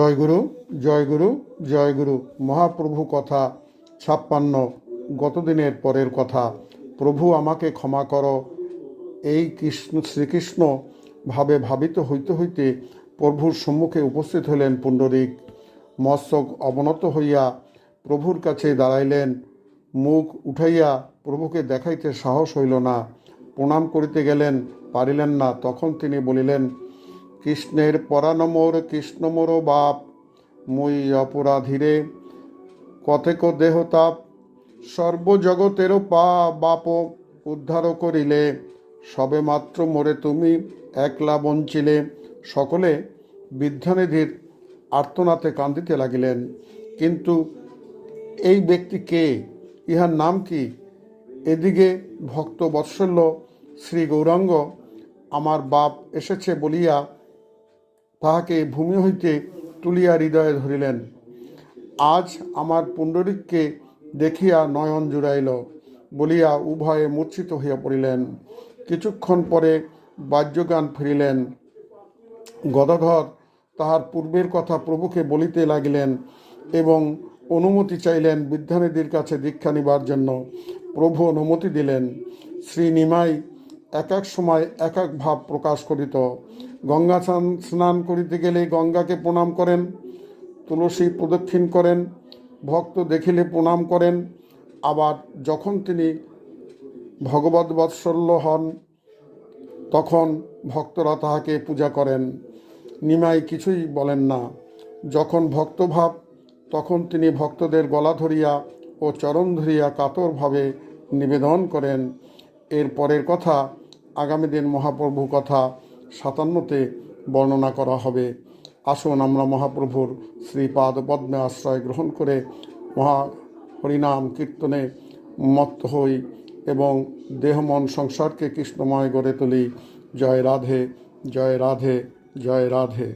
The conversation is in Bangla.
জয়গুরু, জয়গুরু, জয়গুরু। মহাপ্রভু কথা 56। গতদিনের পরের কথা। প্রভু আমাকে ক্ষমা করো। এই শ্রীকৃষ্ণ ভাবে ভাবিত হইতে হইতে প্রভুর সম্মুখে উপস্থিত হইলেন পুণ্ডরীক। মস্তক অবনত হইয়া প্রভুর কাছে দাঁড়াইলেন। মুখ উঠাইয়া প্রভুকে দেখাইতে সাহস হইল না। প্রণাম করিতে গেলেন, পারিলেন না। তখন তিনি বলিলেন, কৃষ্ণের পরানমোর কৃষ্ণ মোর বাপ, মই অপরাধীরে কতেক দেহতাপ, সর্বজগতেরও বাপ উদ্ধার করিলে, সবে মাত্র মোরে তুমি একলা বঞ্চিলে। সকলে বিদ্যানিধির আর্তনাতে কান্দিতে লাগিলেন। কিন্তু এই ব্যক্তি কে? ইহার নাম কি? এদিকে ভক্ত বৎসল্য শ্রী গৌরাঙ্গ আমার বাপ এসেছে বলিয়া তাহাকে ভূমি হইতে তুলিয়া হৃদয়ে ধরিলেন। আজ আমার পুণ্ডরীককে দেখিয়া নয়ন জুড়াইল বলিয়া উভয়ে মূর্ছিত হইয়া পড়িলেন। কিছুক্ষণ পরে বাদ্যগান ফিরিলেন। গদাধর তাহার পূর্বের কথা প্রভুকে বলিতে লাগিলেন এবং অনুমতি চাইলেন বিদ্যানিধির কাছে দীক্ষা নিবার জন্য। প্রভু অনুমতি দিলেন। শ্রী নিমাই এক এক সময় এক এক ভাব প্রকাশ করিত। গঙ্গা স্নান করিতে গেলে গঙ্গাকে প্রণাম করেন, তুলসী প্রদক্ষিণ করেন, ভক্ত দেখিলে প্রণাম করেন। আবার যখন তিনি ভগবত বৎসল্য হন তখন ভক্তরা তাহাকে পূজা করেন। নিমাই কিছুই বলেন না। যখন ভক্তভাব তখন তিনি ভক্তদের গলা ধরিয়া ও চরণ ধরিয়া কাতরভাবে নিবেদন করেন। এর পরের কথা আগামী দিন মহাপ্রভু কথা 57তে বর্ণনা করা হবে। আসুন আমরা মহাপ্রভুর শ্রীপাদ পদ্মে আশ্রয় গ্রহণ করে মহা হরিনাম কীর্তনে মত্ত হই এবং দেহ মন সংসারকে কৃষ্ণময় গড়ে তুলি। জয় রাধে, জয় রাধে, জয় রাধে।